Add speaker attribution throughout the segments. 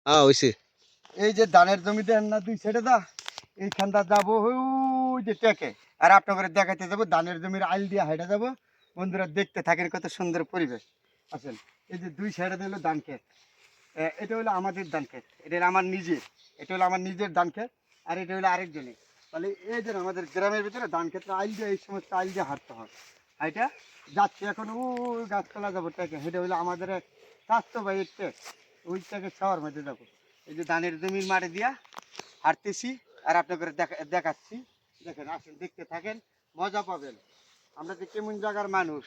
Speaker 1: হ্যাঁ হইছে।
Speaker 2: এই যে ধানের জমি দেন না দুই সাইডে দা, এইখানটা যাবো ওই যে টেকে, আর আপনাদের দেখাইতে যাবো ধানের জমির আইল দিয়ে হাইটা যাবো। বন্ধুরা দেখতে থাকেন কত সুন্দর পরিবেশ। আসেন, এই যে দুই সাইডে দিল ধান ক্ষেত, এটা হলো আমাদের ধান ক্ষেত, এটা হলো আমার নিজের, এটা হলো আমার নিজের ধান ক্ষেত, আর এটা হলো আরেকজনের। তাহলে এই যে আমাদের গ্রামের ভিতরে ধান ক্ষেত্রে আইল দিয়ে এই সমস্ত আইল দিয়ে হাঁটতে হয়। হাইটা যাচ্ছে এখন ওই গাছতলা যাবো টেকে, সেটা হলো আমাদের এক স্বাস্থ্য ভাইয়ের টেক, ওই টেকে ছাওয়ার মধ্যে যাবো। এই যে ধানের জমির মাঠে দিয়া হাঁটতেছি, আর আপনাদের দেখাচ্ছি। দেখেন, আসেন দেখতে থাকেন, মজা পাবেন। আমরা যে কেমন জায়গার মানুষ,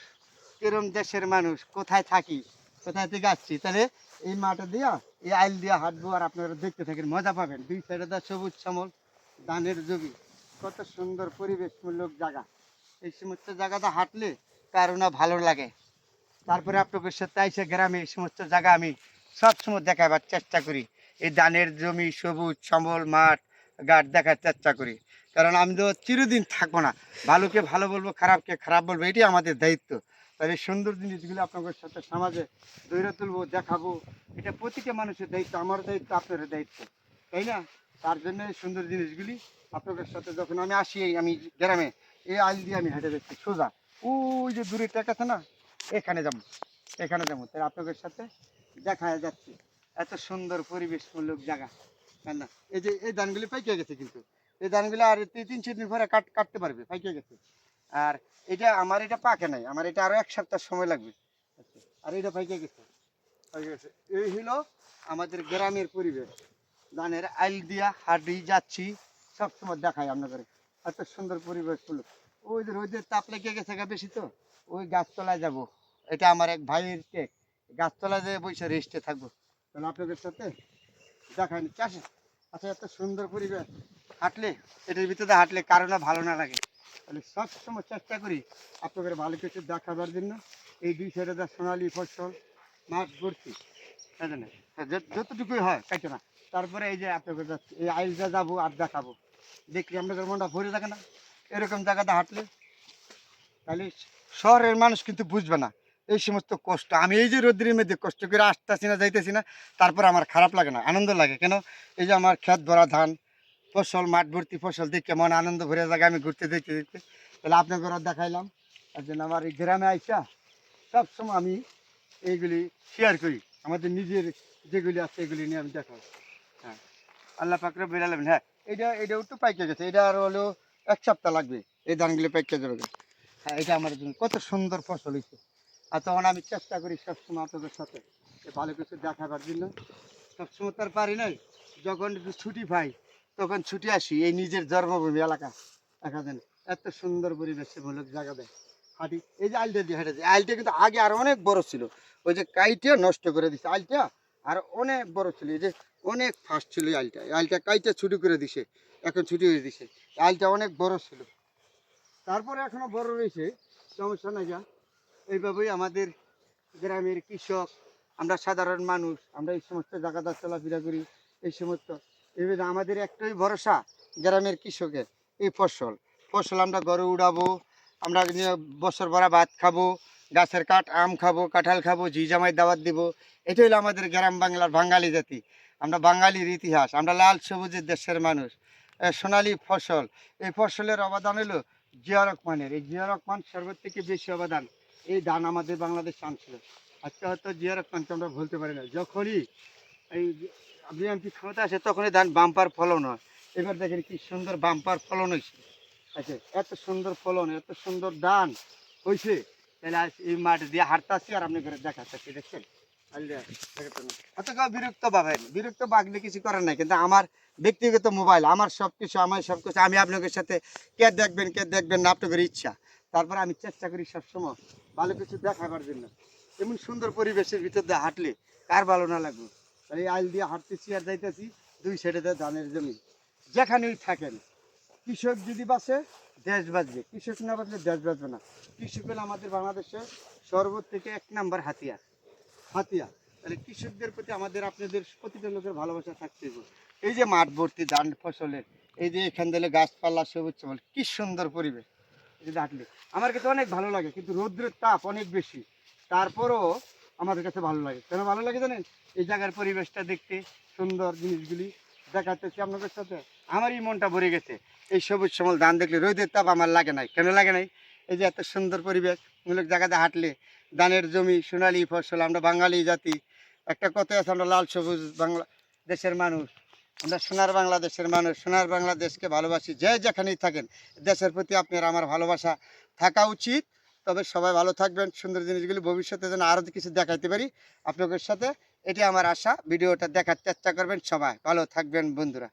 Speaker 2: কেরম দেশের মানুষ, কোথায় থাকি, কোথায় থেকে আসছি, তাহলে এই মাঠে দিয়া এই আইল দিয়া হাঁটবো, আর আপনারা দেখতে থাকেন, মজা পাবেন। দুই সাইডে দা সবুজ শ্যামল ধানের জমি, কত সুন্দর পরিবেশমূলক জায়গা। এই সমস্ত জায়গাটা হাঁটলে কারো না ভালো লাগে। তারপরে আপনাদের সাথে আইসা গ্রামে এই সমস্ত জায়গা আমি সবসময় দেখাবার চেষ্টা করি। এই ধানের জমি, সবুজ শ্যামল মাঠ ঘাট দেখার চেষ্টা করি, কারণ আমি তো চিরদিন থাকবো না। ভালোকে ভালো বলবো, খারাপকে খারাপ বলবো, এটাই আমাদের দায়িত্ব। তাহলে এই সুন্দর জিনিসগুলো আপনাদের সাথে সমাজে ধরে তুলবো, দেখাবো। এটা প্রতিটা মানুষের দায়িত্ব, আমার দায়িত্ব, আপনার দায়িত্ব, তাই না? তার জন্য এই সুন্দর জিনিসগুলি আপনাদের সাথে যখন আমি আসি, আমি গ্রামে এই আইল দিয়ে আমি হেঁটে যাচ্ছি সোজা, ওই যে দূরে টেকাছে না, এখানে যাবো, এখানে যাবো। তাই আপনাদের সাথে দেখা যাচ্ছে এত সুন্দর পরিবেশমূলক জায়গা, তাই না? এই যে এই ধানগুলি পাইকে গেছে, কিন্তু এই ধানগুলো আর 3-4 দিন পরে কাটতে পারবে, পাইকে গেছে। আর এটা আমার, এটা পাকে নাই, আমার এটা আরো 1 সপ্তাহ সময় লাগবে। আচ্ছা, আর এটা পাইকে গেছে, পাইকে গেছে। এই হলো আমাদের গ্রামের পরিবেশ। ধানের আইল দিয়া হাঁটি যাচ্ছি, সবসময় দেখাই আপনাদের এত সুন্দর পরিবেশ হলো। ওই যে রোদের তাপ লেগে গেছে বেশি, তো ওই গাছতলায় যাব। এটা আমার এক ভাইয়ের কেক, গাছতলায় যেয়ে বসে রেস্টে থাকবো। তাহলে আপনাদের সাথে দেখাই নিচ্ছি, আসেন। আচ্ছা, এত সুন্দর পরিবেশ, হাঁটলে, এটার ভিতরে হাঁটলে কারো না ভালো না লাগে। তাহলে সবসময় চেষ্টা করি আপনাদের ভালো কিছু দেখাবার জন্য। এই দুই সাইডে যা সোনালি ফসল, মাঠ ভর্তি, তাই না? যতটুকুই হয় কাইটো না। তারপরে এই যে আপনাদের যাচ্ছি, এই আইলটা যাবো আর দেখাবো, দেখলে আপনাদের মনটা ভরে থাকে না এরকম জায়গাতে হাঁটলে? তাহলে শহরের মানুষ কিন্তু বুঝবে না এই সমস্ত কষ্ট। আমি এই যে রোদ্রের মধ্যে কষ্ট করে আসতেছি না, যাইতেছি না, তারপর আমার খারাপ লাগে না, আনন্দ লাগে। কেন? এই যে আমার ক্ষেত ভরা ধান ফসল, মাঠ ভর্তি ফসল দেখে মনে আনন্দ ভরে জায়গা আমি ঘুরতে দেখতে দেখতে। তাহলে আপনাকে দেখাইলাম। তার জন্য আমার এই গ্রামে আইসা সবসময় আমি এইগুলি শেয়ার করি, আমাদের নিজের যেগুলি আছে এগুলি নিয়ে আমি দেখাই। হ্যাঁ, আল্লাহ পাকরে বেরালাম। হ্যাঁ, এটা একটু পাইকে গেছে, এটা আর হলো 1 সপ্তাহ লাগবে এই ধানগুলি পাইকে যাবে। হ্যাঁ, এটা আমার জন্য কত সুন্দর ফসল হয়েছে। আর তখন আমি চেষ্টা করি সবসময় আপনাদের সাথে ভালো কিছু দেখাবার জন্য। সবসময় তার পারি নাই, যখন একটু ছুটি পাই তখন ছুটি আসি এই নিজের জন্মভূমি এলাকা। দেখা যায় এত সুন্দর পরিবেশে মূলক জায়গা দেয় হাঁটি। এই যে আইলটা দিয়ে হেঁটে যায়, আইলটা কিন্তু আগে আর অনেক বড় ছিল, ওই যে কাইটে নষ্ট করে দিছে আইলটা, আর অনেক বড় ছিল। এই যে অনেক ফাস্ট ছিল এই আইলটা, এই আইলটা কাইটে ছুটি করে দিছে, এখন ছুটি হয়ে দিছে। আইলটা অনেক বড় ছিল, তারপরে এখনো বড় রয়েছে, সমস্যা নাই। যা এইভাবেই আমাদের গ্রামের কৃষক, আমরা সাধারণ মানুষ, আমরা এই সমস্ত জায়গাটা চলাফেরা করি। এই সমস্ত এবারে আমাদের একটাই ভরসা গ্রামের কৃষকের, এই ফসল। ফসল আমরা ঘরে উড়াবো, আমরা নিয়ে বছর ভরা ভাত খাবো, গাছের কাঠ আম খাবো, কাঁঠাল খাবো, ঝি জামাই দাওয়াত দিব। এটা হলো আমাদের গ্রাম বাংলার বাঙালি জাতি, আমরা বাঙালির ইতিহাস, আমরা লাল সবুজের দেশের মানুষ। সোনালী ফসল, এই ফসলের অবদান হলো জিয়া রহমানের। এই জিয়া রহমান সর্বোচ্চ থেকে বেশি অবদান এই ধান আমাদের বাংলাদেশে আনছিল। আজকে হয়তো জিয়া রহমানকে আমরা ভুলতে পারি না। যখনই এই বিএনপি ক্ষমতা আসে তখনই ধান বাম্পার ফলন হয়। এবার দেখেন কি সুন্দর বাম্পার ফলন হয়েছে। আচ্ছা, এত সুন্দর ফলন, এত সুন্দর ধান হয়েছে। তাহলে আজ এই মাঠ দিয়ে হাঁটতেছি আর আপনি করে দেখাচ্ছি, দেখছেন? এত কেউ বিরক্ত পাবেন, বিরক্ত বাগলে কিছু করার নাই, কিন্তু আমার ব্যক্তিগত মোবাইল, আমার সব কিছু, আমার সব কিছু আমি আপনাদের সাথে কে দেখবেন না আপনাদের ইচ্ছা। তারপরে আমি চেষ্টা করি সবসময় ভালো কিছু দেখাবার জন্য। এমন সুন্দর পরিবেশের ভিতর দিয়ে হাঁটলে কার ভালো না লাগবে? তাহলে এই আইল দিয়ে হাঁটতেছি আর যাইতেছি, দুই সাইডে ধানের জমি। যেখানেই থাকেন, কৃষক যদি বাঁচে দেশ বাঁচবে, কৃষক না বাঁচলে দেশ বাঁচবে না। কৃষক হলো আমাদের বাংলাদেশের সর্বোচ্চ থেকে 1 নম্বর হাতিয়ার, হাতিয়ার। তাহলে কৃষকদের প্রতি আমাদের, আপনাদের প্রতিটা লোকের ভালোবাসা থাকতে হবে। এই যে মাঠ ভর্তি ধান ফসলের, এই যে এখান থেকে গাছপালা সবুজ শ্যামল, কি সুন্দর পরিবেশ। এই যে হাঁটলে আমার কাছে অনেক ভালো লাগে, কিন্তু রৌদ্রের তাপ অনেক বেশি। তারপরও আমাদের কাছে ভালো লাগে। কেন ভালো লাগে জানেন? এই জায়গার পরিবেশটা দেখতে, সুন্দর জিনিসগুলি দেখাতেছি আপনাদের সাথে, আমারই মনটা ভরে গেছে। এই সবুজ শ্যামল ধান দেখলে রোদের তাপ আমার লাগে নাই। কেন লাগে নাই? এই যে এত সুন্দর পরিবেশ মূলক জায়গাতে হাঁটলে, ধানের জমি, সোনালী ফসল, আমরা বাঙালি জাতি, একটা কথা আছে, আমরা লাল সবুজ বাংলা দেশের মানুষ, আমরা সোনার বাংলাদেশের মানুষ, সোনার বাংলাদেশকে ভালোবাসি। যে যেখানেই থাকেন, দেশের প্রতি আপনার আমার ভালোবাসা থাকা উচিত। তবে সবাই ভালো থাকবেন, সুন্দর জিনিসগুলি ভবিষ্যতে যেন আরও কিছু দেখাইতে পারি আপনাদের সাথে, এটি আমার আশা। ভিডিওটা দেখার চেষ্টা করবেন, সবাই ভালো থাকবেন বন্ধুরা।